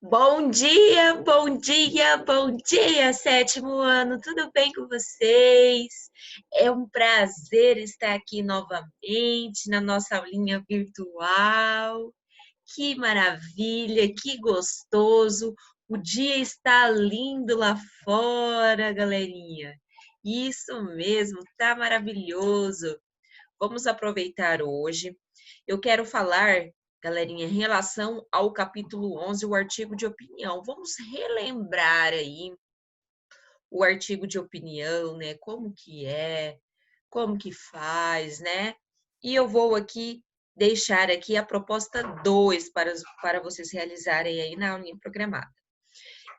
Bom dia, bom dia, bom dia, sétimo ano, tudo bem com vocês? É um prazer estar aqui novamente na nossa aulinha virtual. Que maravilha, que gostoso! O dia está lindo lá fora, galerinha. Isso mesmo, tá maravilhoso. Vamos aproveitar hoje. Eu quero falar, galerinha, em relação ao capítulo 11, o artigo de opinião. Vamos relembrar aí o artigo de opinião, né? Como que faz, né? E eu vou aqui deixar aqui a proposta 2 para vocês realizarem aí na aulinha programada.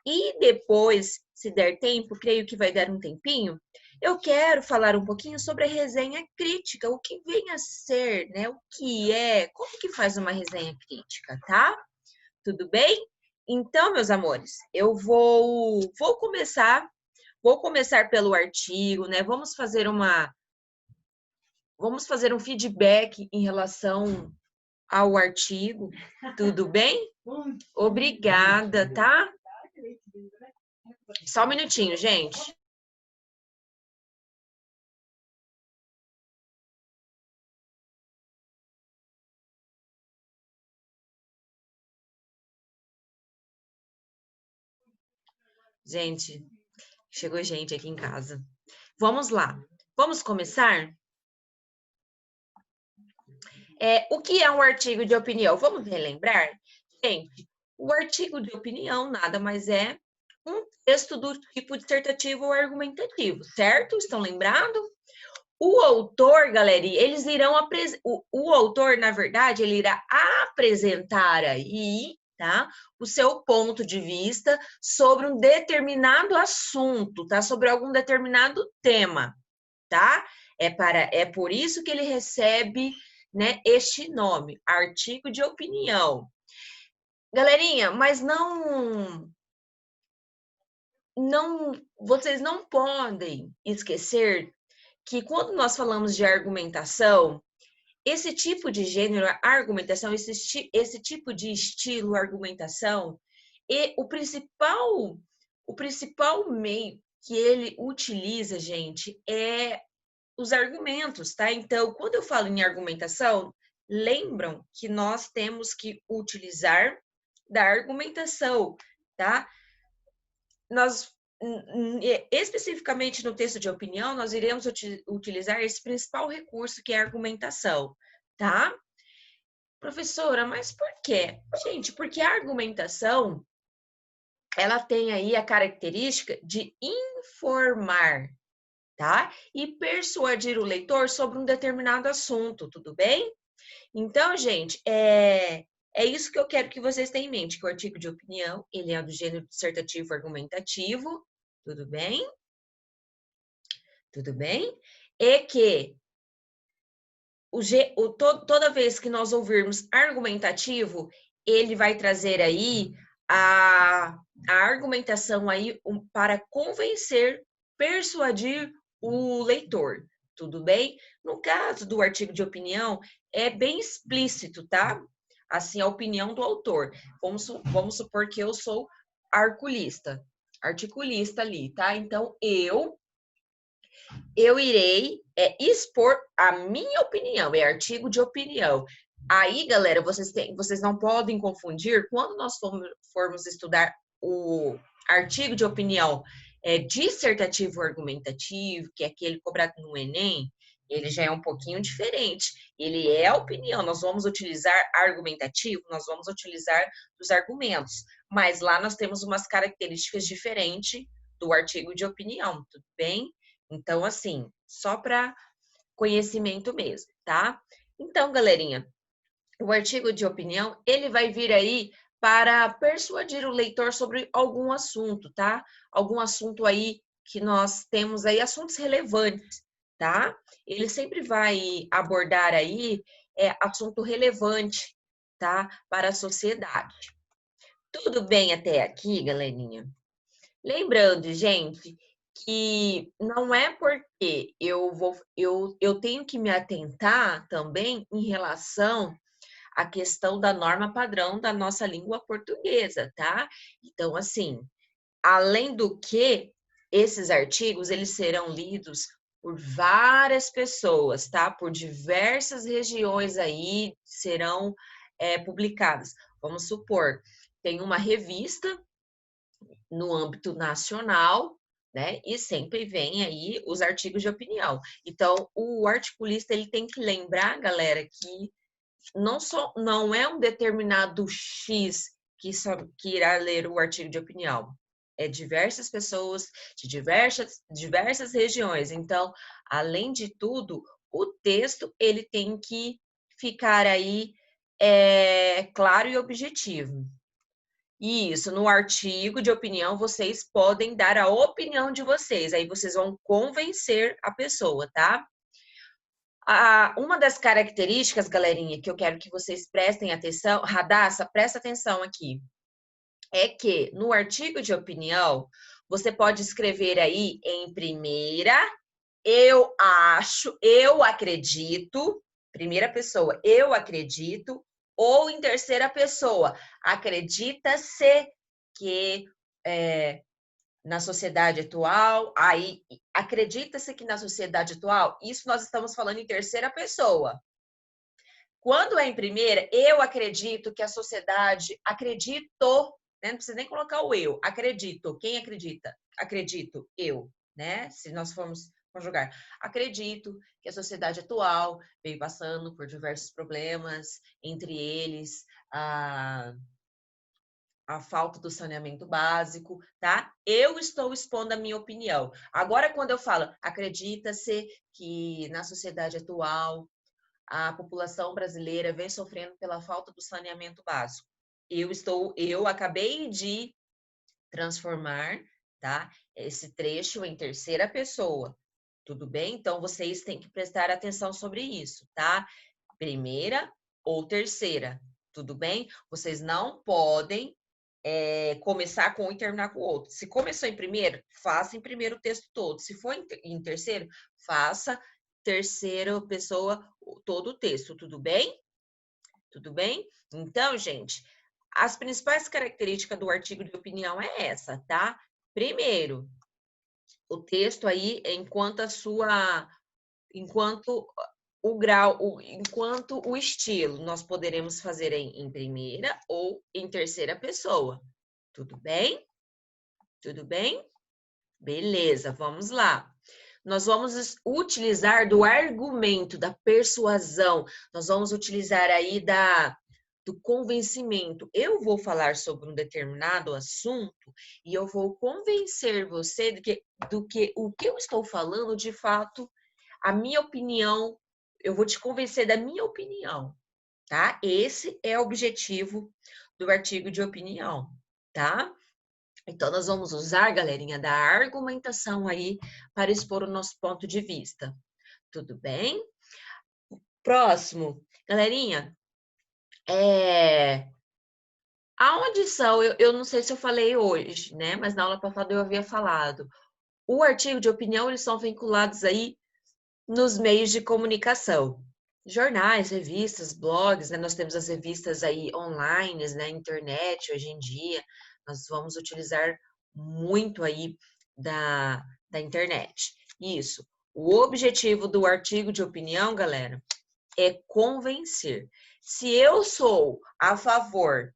E depois, se der tempo, creio que vai dar um tempinho, eu quero falar um pouquinho sobre a resenha crítica, o que vem a ser, né? O que é, como que faz uma resenha crítica, tá? Tudo bem? Então, meus amores, eu vou começar pelo artigo, né? Vamos fazer um feedback em relação ao artigo. Tudo bem? Obrigada, tá? Só um minutinho, gente. Gente, chegou gente aqui em casa. Vamos lá. Vamos começar? O que é um artigo de opinião? Vamos relembrar? Gente, o artigo de opinião nada mais é um texto do tipo dissertativo ou argumentativo, certo? Estão lembrados? O autor, galera, o autor, na verdade, ele irá apresentar aí, tá? O seu ponto de vista sobre um determinado assunto, tá? Sobre algum determinado tema, tá? É por isso que ele recebe, né, este nome, artigo de opinião. Galerinha, mas vocês não podem esquecer que quando nós falamos de argumentação, esse tipo de gênero, argumentação, esse tipo de estilo, argumentação, e o principal meio que ele utiliza, gente, é os argumentos, tá? Então, quando eu falo em argumentação, lembram que nós temos que utilizar da argumentação, tá? Nós especificamente no texto de opinião, nós iremos utilizar esse principal recurso que é a argumentação, tá? Professora, mas por quê? Gente, porque a argumentação, ela tem aí a característica de informar, tá? E persuadir o leitor sobre um determinado assunto, tudo bem? Então, gente, é isso que eu quero que vocês tenham em mente, que o artigo de opinião, ele é do gênero dissertativo argumentativo, tudo bem? Tudo bem? E que toda vez que nós ouvirmos argumentativo, ele vai trazer aí a argumentação aí para convencer, persuadir o leitor. Tudo bem? No caso do artigo de opinião, é bem explícito, tá? Assim, a opinião do autor. Vamos supor que eu sou articulista ali, tá? Então, eu irei expor a minha opinião, é artigo de opinião. Aí, galera, vocês não podem confundir, quando nós formos estudar o artigo de opinião dissertativo argumentativo, que é aquele cobrado no Enem, ele já é um pouquinho diferente. Ele é a opinião, nós vamos utilizar argumentativo, nós vamos utilizar os argumentos, mas lá nós temos umas características diferentes do artigo de opinião, tudo bem? Então, assim, só para conhecimento mesmo, tá? Então, galerinha, o artigo de opinião, ele vai vir aí para persuadir o leitor sobre algum assunto, tá? Algum assunto aí que nós temos aí, assuntos relevantes, tá? Ele sempre vai abordar aí assunto relevante, tá? Para a sociedade. Tudo bem até aqui, galerinha? Lembrando, gente, que não é porque eu tenho que me atentar também em relação a questão da norma padrão da nossa língua portuguesa, tá? Então, assim, além do que, esses artigos, eles serão lidos por várias pessoas, tá? Por diversas regiões aí serão publicadas. Vamos supor, tem uma revista no âmbito nacional, né? E sempre vem aí os artigos de opinião. Então, o articulista ele tem que lembrar, galera, que não é um determinado X que irá ler o artigo de opinião. É diversas pessoas de diversas regiões. Então, além de tudo, o texto ele tem que ficar aí claro e objetivo. Isso, no artigo de opinião, vocês podem dar a opinião de vocês, aí vocês vão convencer a pessoa, tá? Uma das características, galerinha, que eu quero que vocês prestem atenção, Radassa, presta atenção aqui, é que no artigo de opinião, você pode escrever aí em primeira, eu acho, eu acredito, primeira pessoa, eu acredito, ou em terceira pessoa, acredita-se que na sociedade atual, aí acredita-se que na sociedade atual, isso nós estamos falando em terceira pessoa. Quando é em primeira, eu acredito que a sociedade, acredito, né? Não precisa nem colocar o eu, acredito. Quem acredita? Acredito, eu, né? Se nós formos conjugar. Acredito que a sociedade atual vem passando por diversos problemas, entre eles a falta do saneamento básico, tá? Eu estou expondo a minha opinião. Agora, quando eu falo, acredita-se que na sociedade atual a população brasileira vem sofrendo pela falta do saneamento básico. Eu acabei de transformar, tá? Esse trecho em terceira pessoa. Tudo bem? Então, vocês têm que prestar atenção sobre isso, tá? Primeira ou terceira, tudo bem? Vocês não podem começar com um e terminar com o outro. Se começou em primeiro, faça em primeiro o texto todo. Se for em terceiro, faça terceira pessoa todo o texto, tudo bem? Tudo bem? Então, gente, as principais características do artigo de opinião é essa, tá? Primeiro, o texto aí, enquanto o grau, enquanto o estilo, nós poderemos fazer em primeira ou em terceira pessoa. Tudo bem? Tudo bem? Beleza, vamos lá. Nós vamos utilizar do argumento, da persuasão, nós vamos utilizar aí do convencimento. Eu vou falar sobre um determinado assunto e eu vou convencer você do que o que eu estou falando, de fato, a minha opinião, eu vou te convencer da minha opinião, tá? Esse é o objetivo do artigo de opinião, tá? Então, nós vamos usar, galerinha, da argumentação aí para expor o nosso ponto de vista. Tudo bem? Próximo, galerinha, a audição, eu não sei se eu falei hoje, né? Mas na aula passada eu havia falado. O artigo de opinião, eles são vinculados aí nos meios de comunicação. Jornais, revistas, blogs, né? Nós temos as revistas aí online, né? Internet, hoje em dia. Nós vamos utilizar muito aí da internet. Isso. O objetivo do artigo de opinião, galera, é convencer. Se eu sou a favor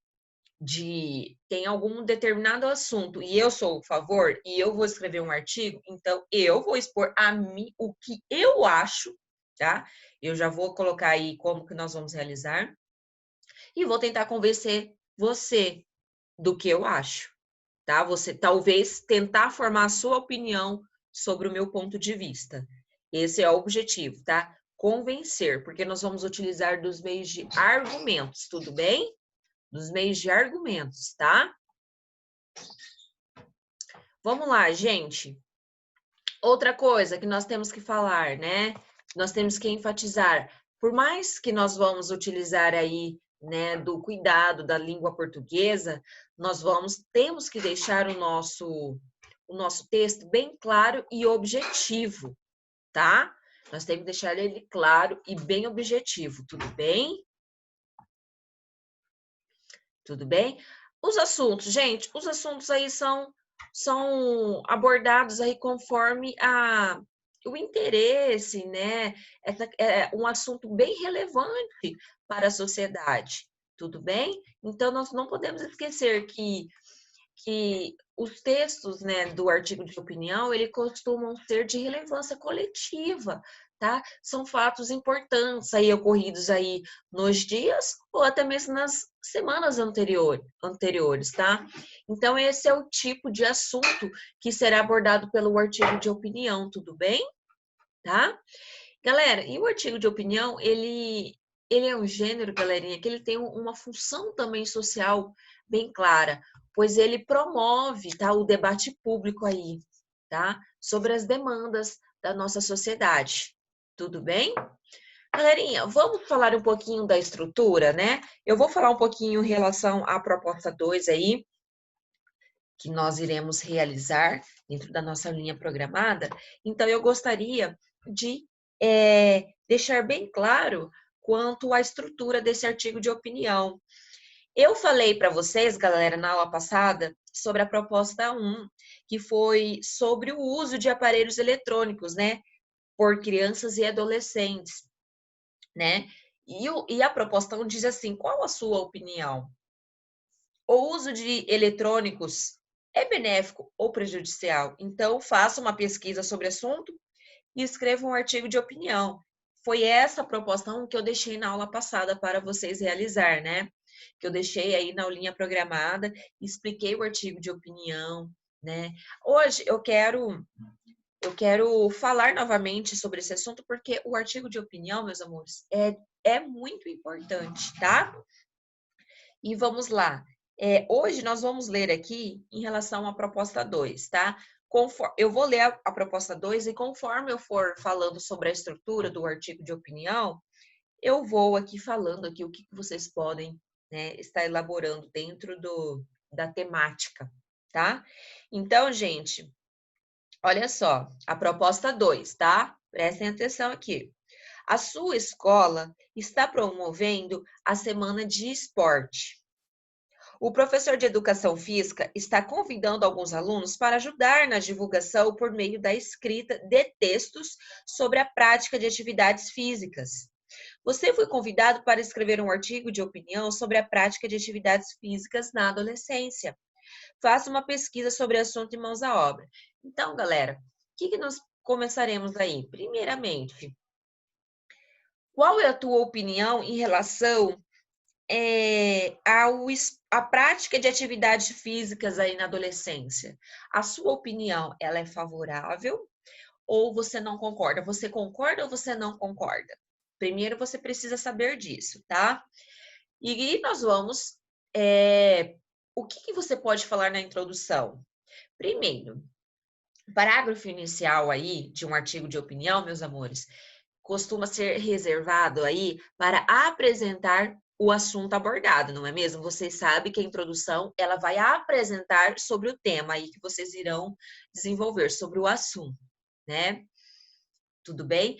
tem algum determinado assunto e eu sou a favor e eu vou escrever um artigo, então eu vou expor a mim o que eu acho, tá? Eu já vou colocar aí como que nós vamos realizar e vou tentar convencer você do que eu acho, tá? Você talvez tentar formar a sua opinião sobre o meu ponto de vista. Esse é o objetivo, tá? Convencer, porque nós vamos utilizar dos meios de argumentos, tudo bem? Dos meios de argumentos, tá? Vamos lá, gente. Outra coisa que nós temos que falar, né? Nós temos que enfatizar. Por mais que nós vamos utilizar aí, né, do cuidado da língua portuguesa, temos que deixar o nosso texto bem claro e objetivo, tá? Nós temos que deixar ele claro e bem objetivo, tudo bem? Tudo bem? Os assuntos, gente, os assuntos aí são abordados aí conforme o interesse, né? É um assunto bem relevante para a sociedade, tudo bem? Então, nós não podemos esquecer que os textos, né, do artigo de opinião, ele costumam ser de relevância coletiva, tá? São fatos importantes aí ocorridos aí nos dias ou até mesmo nas semanas anteriores, tá? Então, esse é o tipo de assunto que será abordado pelo artigo de opinião, tudo bem? Tá? Galera, e o artigo de opinião, ele é um gênero, galerinha, que ele tem uma função também social bem clara, pois ele promove, tá, o debate público aí, tá, sobre as demandas da nossa sociedade. Tudo bem? Galerinha, vamos falar um pouquinho da estrutura, né? Eu vou falar um pouquinho em relação à proposta 2 aí, que nós iremos realizar dentro da nossa linha programada. Então, eu gostaria de deixar bem claro quanto à estrutura desse artigo de opinião. Eu falei para vocês, galera, na aula passada, sobre a proposta 1, que foi sobre o uso de aparelhos eletrônicos, né, por crianças e adolescentes, né? E a proposta 1 diz assim: qual a sua opinião? O uso de eletrônicos é benéfico ou prejudicial? Então, faça uma pesquisa sobre o assunto e escreva um artigo de opinião. Foi essa a proposta que eu deixei na aula passada para vocês realizar, né? Que eu deixei aí na aulinha programada, expliquei o artigo de opinião, né? Hoje eu quero falar novamente sobre esse assunto porque o artigo de opinião, meus amores, é muito importante, tá? E vamos lá. Hoje nós vamos ler aqui em relação à proposta 2, tá? Eu vou ler a proposta 2 e conforme eu for falando sobre a estrutura do artigo de opinião, eu vou aqui falando aqui o que vocês podem, né, estar elaborando dentro da temática, tá? Então, gente, olha só, a proposta 2, tá? Prestem atenção aqui. A sua escola está promovendo a semana de esporte. O professor de educação física está convidando alguns alunos para ajudar na divulgação por meio da escrita de textos sobre a prática de atividades físicas. Você foi convidado para escrever um artigo de opinião sobre a prática de atividades físicas na adolescência. Faça uma pesquisa sobre o assunto e mãos à obra. Então, galera, o que nós começaremos aí? Primeiramente, qual é a tua opinião em relação a prática de atividades físicas aí na adolescência? A sua opinião, ela é favorável ou você não concorda? Você concorda ou você não concorda? Primeiro você precisa saber disso, tá? E nós vamos... o que você pode falar na introdução? Primeiro, o parágrafo inicial aí de um artigo de opinião, meus amores, costuma ser reservado aí para apresentar o assunto abordado, não é mesmo? Vocês sabem que a introdução, ela vai apresentar sobre o tema aí que vocês irão desenvolver, sobre o assunto, né? Tudo bem?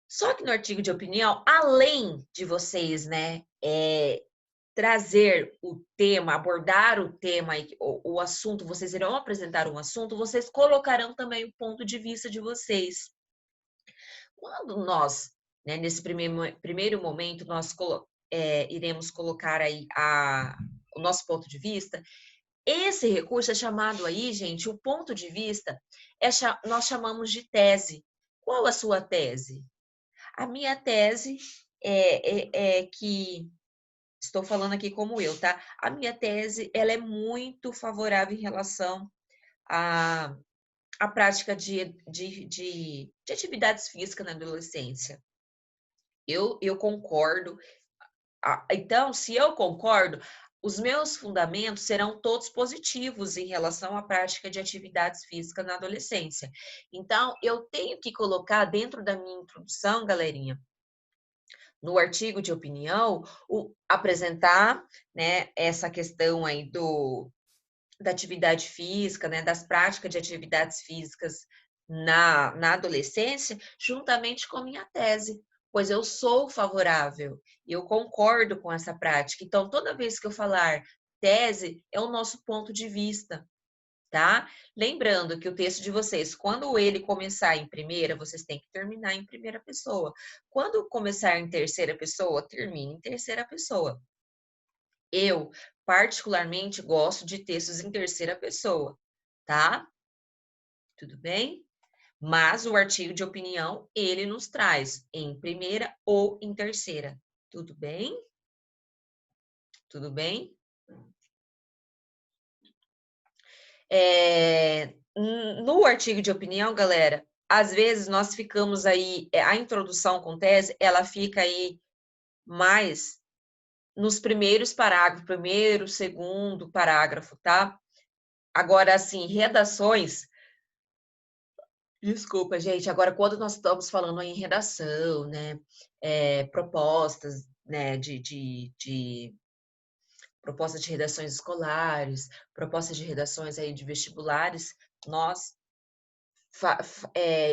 Só que no artigo de opinião, além de vocês, né, trazer o tema, abordar o tema, o assunto, vocês irão apresentar um assunto, vocês colocarão também o ponto de vista de vocês. Quando nós, né, nesse primeiro momento, nós iremos colocar aí o nosso ponto de vista, esse recurso é chamado aí, gente, o ponto de vista, nós chamamos de tese. Qual a sua tese? A minha tese é que, estou falando aqui como eu, tá? A minha tese, ela é muito favorável em relação a prática de atividades físicas na adolescência. Eu concordo. Então, se eu concordo, os meus fundamentos serão todos positivos em relação à prática de atividades físicas na adolescência. Então, eu tenho que colocar dentro da minha introdução, galerinha, no artigo de opinião, apresentar, né, essa questão aí da atividade física, né, das práticas de atividades físicas na adolescência, juntamente com a minha tese. pois eu sou favorável, eu concordo com essa prática. Então, toda vez que eu falar tese, é o nosso ponto de vista, tá? Lembrando que o texto de vocês, quando ele começar em primeira, vocês têm que terminar em primeira pessoa. Quando começar em terceira pessoa, termine em terceira pessoa. Eu, particularmente, gosto de textos em terceira pessoa, tá? Tudo bem? Mas o artigo de opinião, ele nos traz em primeira ou em terceira. Tudo bem? Tudo bem? No artigo de opinião, galera, às vezes nós ficamos aí, a introdução com tese, ela fica aí mais nos primeiros parágrafos, primeiro, segundo parágrafo, tá? Agora, assim, redações. Desculpa, gente. Agora, quando nós estamos falando em redação, né, propostas, né, de propostas de redações escolares, propostas de redações aí de vestibulares, nós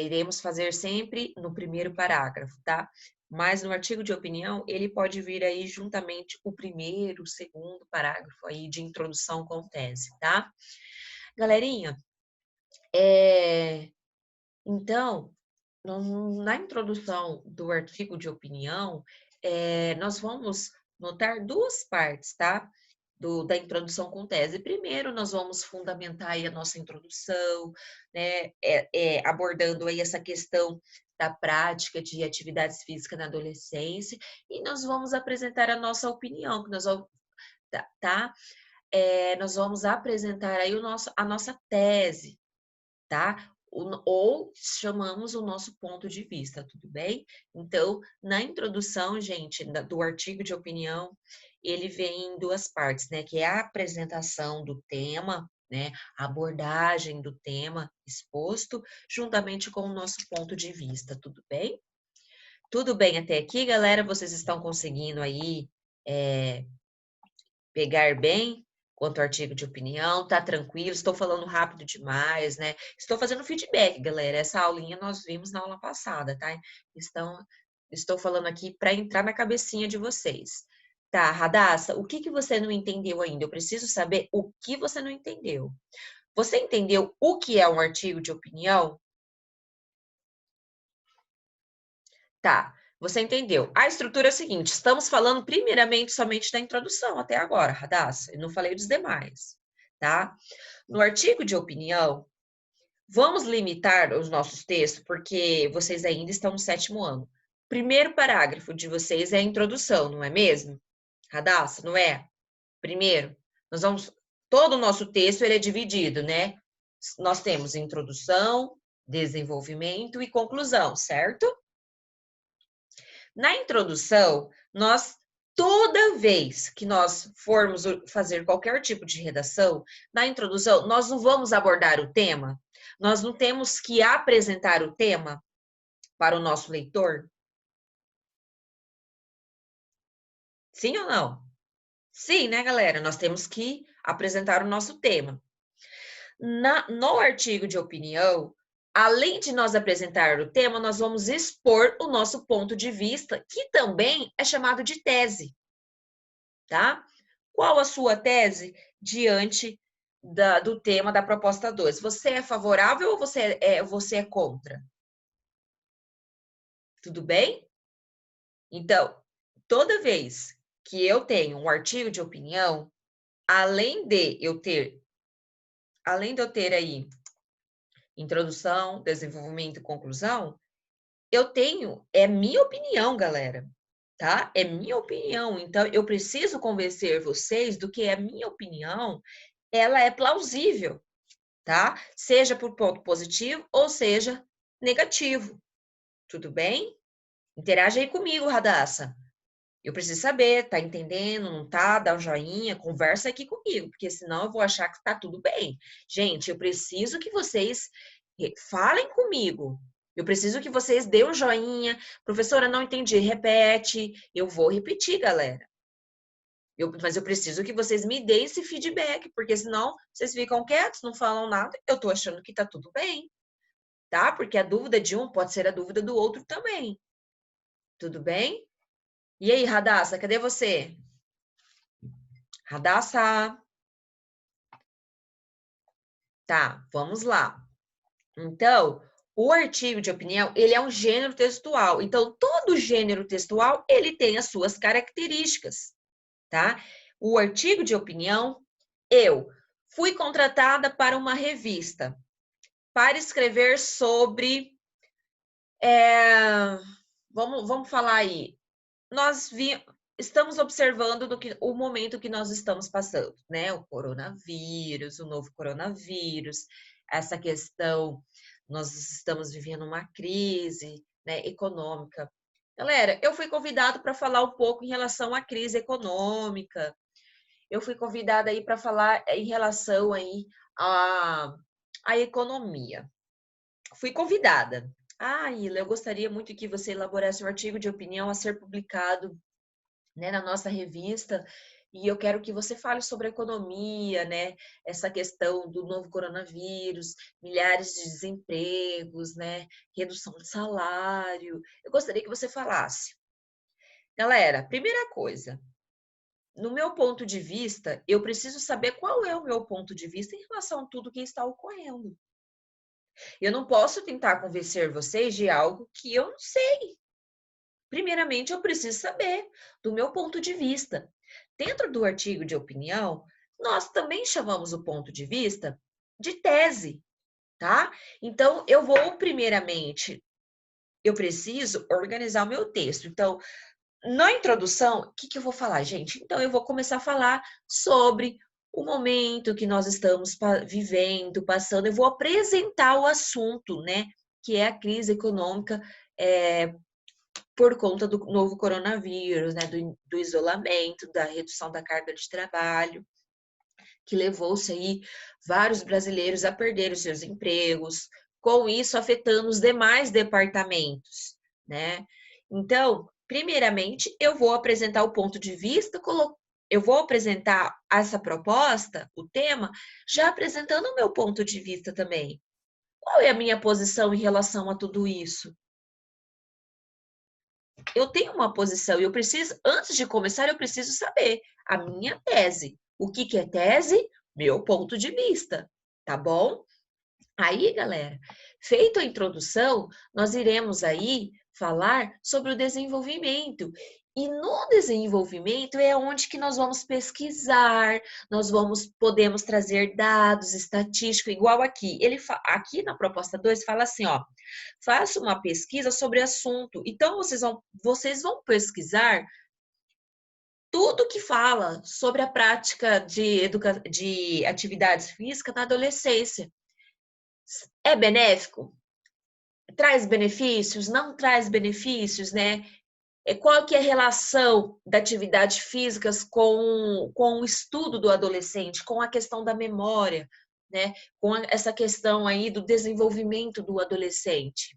iremos fazer sempre no primeiro parágrafo, tá? Mas no artigo de opinião, ele pode vir aí juntamente o primeiro, o segundo parágrafo aí de introdução com tese, tá? Galerinha, então, na introdução do artigo de opinião, nós vamos notar duas partes, tá? Da introdução com tese. Primeiro, nós vamos fundamentar aí a nossa introdução, né? Abordando aí essa questão da prática de atividades físicas na adolescência, e nós vamos apresentar a nossa opinião, que nós vamos, tá? Nós vamos apresentar aí a nossa tese, tá? Ou chamamos o nosso ponto de vista, tudo bem? Então, na introdução, gente, do artigo de opinião, ele vem em duas partes, né? Que é a apresentação do tema, né? A abordagem do tema exposto, juntamente com o nosso ponto de vista, tudo bem? Tudo bem até aqui, galera? Vocês estão conseguindo aí pegar bem quanto ao artigo de opinião, tá tranquilo, estou falando rápido demais, né? Estou fazendo feedback, galera. Essa aulinha nós vimos na aula passada, tá? Estou falando aqui para entrar na cabecinha de vocês. Tá, Radassa, o que você não entendeu ainda? Eu preciso saber o que você não entendeu. Você entendeu o que é um artigo de opinião? Tá, você entendeu. A estrutura é a seguinte: estamos falando primeiramente somente da introdução até agora, Radassa. Eu não falei dos demais, tá? No artigo de opinião, vamos limitar os nossos textos, porque vocês ainda estão no 7º ano. Primeiro parágrafo de vocês é a introdução, não é mesmo? Radassa, não é? Primeiro, nós vamos. Todo o nosso texto ele é dividido, né? Nós temos introdução, desenvolvimento e conclusão, certo? Na introdução, toda vez que nós formos fazer qualquer tipo de redação, na introdução, nós não vamos abordar o tema, nós não temos que apresentar o tema para o nosso leitor? Sim ou não? Sim, né, galera? Nós temos que apresentar o nosso tema. No artigo de opinião, além de nós apresentar o tema, nós vamos expor o nosso ponto de vista, que também é chamado de tese, tá? Qual a sua tese diante do tema da proposta 2? Você é favorável ou você é contra? Tudo bem? Então, toda vez que eu tenho um artigo de opinião, além de eu ter aí introdução, desenvolvimento e conclusão, é minha opinião, galera, tá? É minha opinião. Então, eu preciso convencer vocês do que a minha opinião, ela é plausível, tá? Seja por ponto positivo ou seja negativo. Tudo bem? Interage aí comigo, Radassa. Eu preciso saber, tá entendendo, não tá? Dá um joinha, conversa aqui comigo, porque senão eu vou achar que tá tudo bem. Gente, eu preciso que vocês falem comigo. Eu preciso que vocês dêem um joinha. Professora, não entendi, repete. Eu vou repetir, galera. Mas eu preciso que vocês me deem esse feedback, porque senão vocês ficam quietos, não falam nada. Eu tô achando que tá tudo bem, tá? Porque a dúvida de um pode ser a dúvida do outro também. Tudo bem? E aí, Radassa, cadê você? Radassa? Tá, vamos lá. Então, o artigo de opinião, ele é um gênero textual. Então, todo gênero textual, ele tem as suas características, tá? O artigo de opinião, eu fui contratada para uma revista para escrever sobre... vamos falar aí. Estamos observando o momento que nós estamos passando, né? O coronavírus, o novo coronavírus, essa questão, nós estamos vivendo uma crise, né, econômica. Galera, eu fui convidado para falar um pouco em relação à crise econômica. Eu fui convidada aí para falar em relação aí à economia. Fui convidada. Ah, Ila, eu gostaria muito que você elaborasse um artigo de opinião a ser publicado, né, na nossa revista, e eu quero que você fale sobre a economia, né, essa questão do novo coronavírus, milhares de desempregos, né, redução de salário. Eu gostaria que você falasse. Galera, primeira coisa, no meu ponto de vista, eu preciso saber qual é o meu ponto de vista em relação a tudo que está ocorrendo. Eu não posso tentar convencer vocês de algo que eu não sei. Primeiramente, eu preciso saber do meu ponto de vista. Dentro do artigo de opinião, nós também chamamos o ponto de vista de tese, tá? Então, eu preciso organizar o meu texto. Então, na introdução, o que eu vou falar, gente? Então, eu vou começar a falar sobre o momento que nós estamos vivendo, passando. Eu vou apresentar o assunto, né? Que é a crise econômica por conta do novo coronavírus, né? Do isolamento, da redução da carga de trabalho, que levou-se aí vários brasileiros a perder os seus empregos, com isso afetando os demais departamentos, né? Então, primeiramente, eu vou apresentar o ponto de vista, eu vou apresentar essa proposta, o tema, já apresentando o meu ponto de vista também. Qual é a minha posição em relação a tudo isso? Eu tenho uma posição e eu preciso, antes de começar, eu preciso saber a minha tese. O que é tese? Meu ponto de vista, tá bom? Aí, galera, feita a introdução, nós iremos aí falar sobre o desenvolvimento. E no desenvolvimento é onde que nós vamos pesquisar, podemos trazer dados estatísticos, igual aqui. Aqui na proposta 2 fala assim, ó, faça uma pesquisa sobre assunto. Então, vocês vão pesquisar tudo que fala sobre a prática de atividades físicas na adolescência. É benéfico? Traz benefícios? Não traz benefícios, né? Qual que é a relação da atividade física com o estudo do adolescente, com a questão da memória, né? Com essa questão aí do desenvolvimento do adolescente.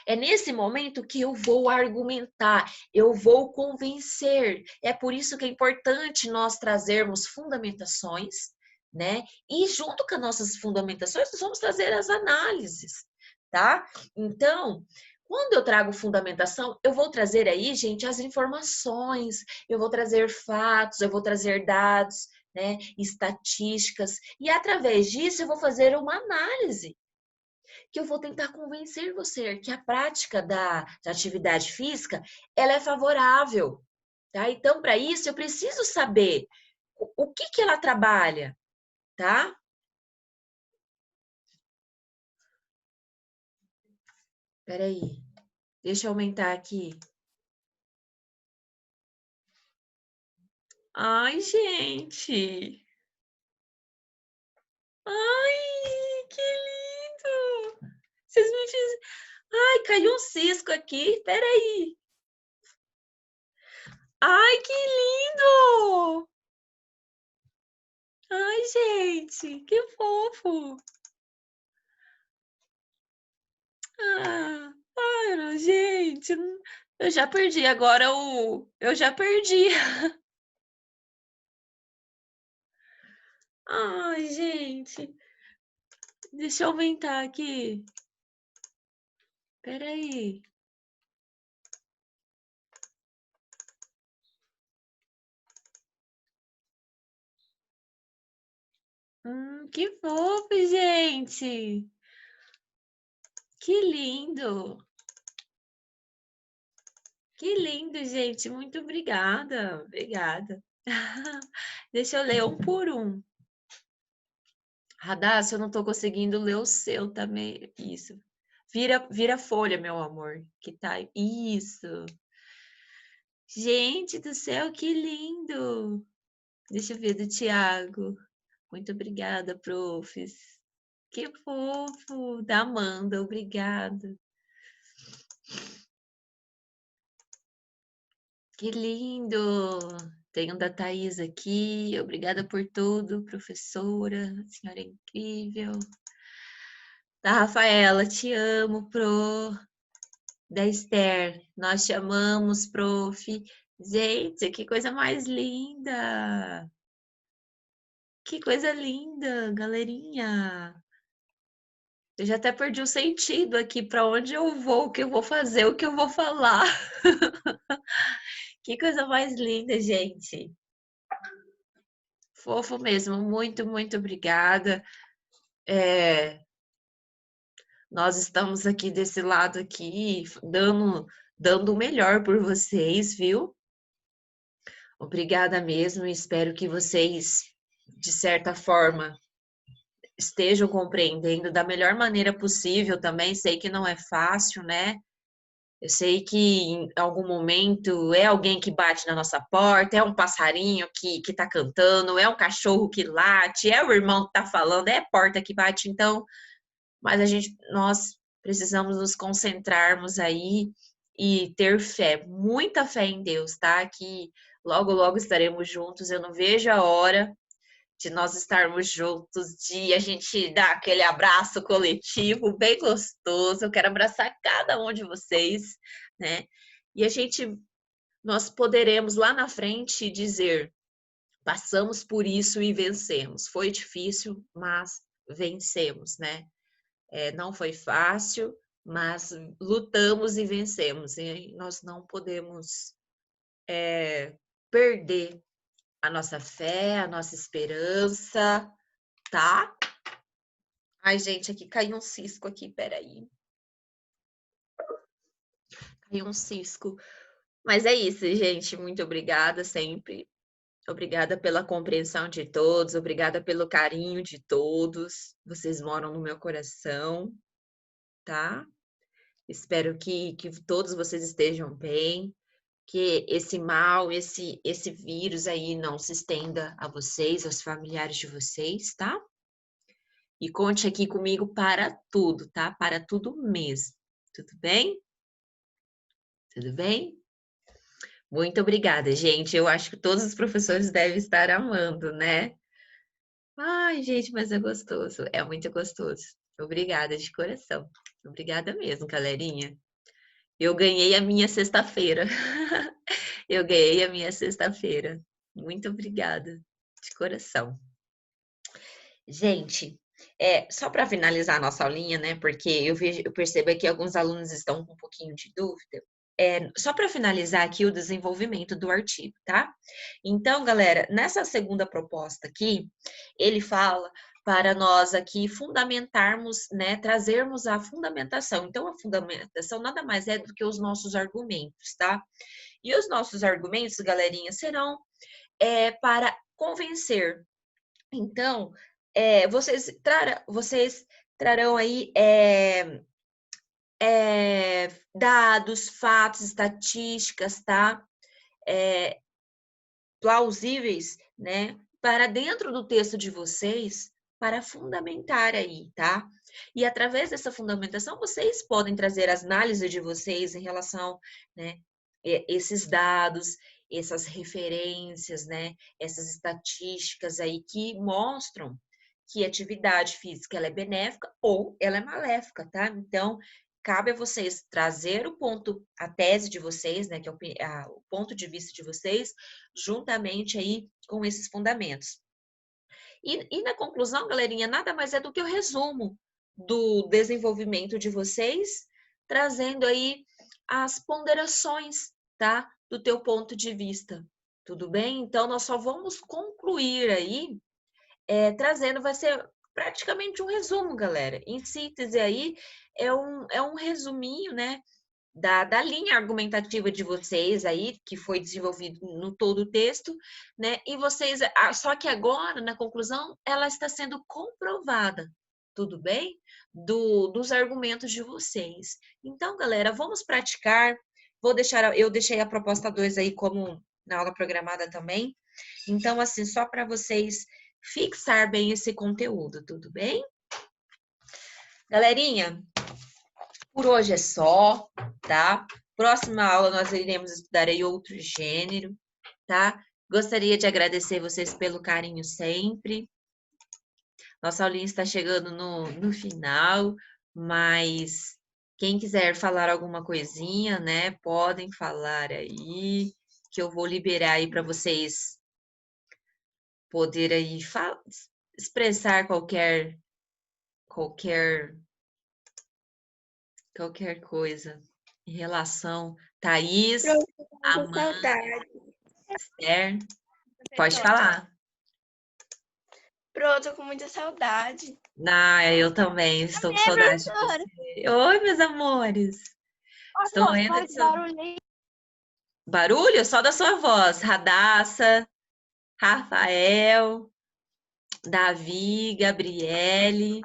É nesse momento que eu vou argumentar, eu vou convencer. É por isso que é importante nós trazermos fundamentações, né? E junto com as nossas fundamentações, nós vamos trazer as análises, tá? Então, quando eu trago fundamentação, eu vou trazer aí, gente, as informações, eu vou trazer fatos, eu vou trazer dados, né, estatísticas, e através disso eu vou fazer uma análise que eu vou tentar convencer você que a prática da atividade física, ela é favorável, tá? Então, para isso, eu preciso saber o que ela trabalha, tá? Peraí, deixa eu aumentar aqui. Ai, gente! Ai, que lindo! Vocês me fizeram... Ai, caiu um cisco aqui, peraí. Ai, que lindo! Ai, gente, que fofo! Ah, para, gente. Eu já perdi agora o. Eu já perdi. Ai, gente. Deixa eu aumentar aqui. Peraí. Que fofo, gente. Que lindo. Que lindo, gente. Muito obrigada. Obrigada. Deixa eu ler um por um. Radassa, eu não tô conseguindo ler o seu também. Isso. Vira folha, meu amor. Que tá. Isso. Gente do céu, que lindo. Deixa eu ver do Tiago. Muito obrigada, profs. Que fofo. Da Amanda, obrigada. Que lindo. Tem um da Thaís aqui. Obrigada por tudo, professora. A senhora é incrível. Da Rafaela, te amo, pro. Da Esther, nós chamamos, prof. Gente, que coisa mais linda! Que coisa linda, galerinha! Eu já até perdi o sentido aqui para onde eu vou, o que eu vou fazer, o que eu vou falar. Que coisa mais linda, gente! Fofo mesmo, muito, muito obrigada. Nós estamos aqui desse lado aqui, dando o melhor por vocês, viu? Obrigada mesmo, espero que vocês, de certa forma, estejam compreendendo da melhor maneira possível também. Sei que não é fácil, né? Eu sei que em algum momento é alguém que bate na nossa porta, é um passarinho que tá cantando, é um cachorro que late, é o irmão que tá falando, é a porta que bate, então, mas nós precisamos nos concentrarmos aí e ter fé, muita fé em Deus, tá? Que logo, logo estaremos juntos. Eu não vejo a hora de nós estarmos juntos, de a gente dar aquele abraço coletivo bem gostoso. Eu quero abraçar cada um de vocês, né? E nós poderemos lá na frente dizer: passamos por isso e vencemos. Foi difícil, mas vencemos, né? Não foi fácil, mas lutamos e vencemos. E nós não podemos perder a nossa fé, a nossa esperança, tá? Ai, gente, aqui caiu um cisco aqui, peraí. Caiu um cisco. Mas é isso, gente. Muito obrigada sempre. Obrigada pela compreensão de todos, obrigada pelo carinho de todos. Vocês moram no meu coração, tá? Espero que todos vocês estejam bem, que esse mal, esse vírus aí não se estenda a vocês, aos familiares de vocês, tá? E conte aqui comigo para tudo, tá? Para tudo mesmo. Tudo bem? Tudo bem? Muito obrigada, gente. Eu acho que todos os professores devem estar amando, né? Ai, gente, mas é gostoso. É muito gostoso. Obrigada de coração. Obrigada mesmo, galerinha. Eu ganhei a minha sexta-feira. Eu ganhei a minha sexta-feira. Muito obrigada de coração. Gente, só para finalizar a nossa aulinha, né? Porque eu percebo que alguns alunos estão com um pouquinho de dúvida. Só para finalizar aqui o desenvolvimento do artigo, tá? Então, galera, nessa segunda proposta aqui, ele fala para nós aqui fundamentarmos, né, trazermos a fundamentação. Então, a fundamentação nada mais é do que os nossos argumentos, tá? E os nossos argumentos, galerinha, serão para convencer. Então, vocês trarão aí dados, fatos, estatísticas, tá? Plausíveis, né? Para dentro do texto de vocês, para fundamentar aí, tá? E através dessa fundamentação, vocês podem trazer as análises de vocês em relação, né? Esses dados, essas referências, né? Essas estatísticas aí que mostram que a atividade física ela é benéfica ou ela é maléfica, tá? Então, cabe a vocês trazer a tese de vocês, né, que é o ponto de vista de vocês, juntamente aí com esses fundamentos. E na conclusão, galerinha, nada mais é do que o resumo do desenvolvimento de vocês, trazendo aí as ponderações, tá, do teu ponto de vista. Tudo bem? Então, nós só vamos concluir aí trazendo, vai ser praticamente um resumo, galera. Em síntese aí, é um resuminho, né, da linha argumentativa de vocês aí, que foi desenvolvido no todo o texto, né? E vocês, só que agora, na conclusão, ela está sendo comprovada, tudo bem? Dos argumentos de vocês. Então, galera, vamos praticar. Eu deixei a proposta 2 aí como na aula programada também. Então, assim, só para vocês fixar bem esse conteúdo, tudo bem? Galerinha, por hoje é só, tá? Próxima aula nós iremos estudar aí outro gênero, tá? Gostaria de agradecer vocês pelo carinho sempre. Nossa aulinha está chegando no final, mas quem quiser falar alguma coisinha, né, podem falar aí, que eu vou liberar aí para vocês poder aí expressar qualquer coisa em relação. Thaís, Muita Amanda, saudade. Esther, pode falar. Pronto, com muita saudade. Eu também estou com saudade de você. Oi, meus amores. Estou morrendo de saudade. Barulho? Só da sua voz. Radassa, Rafael, Davi, Gabriele.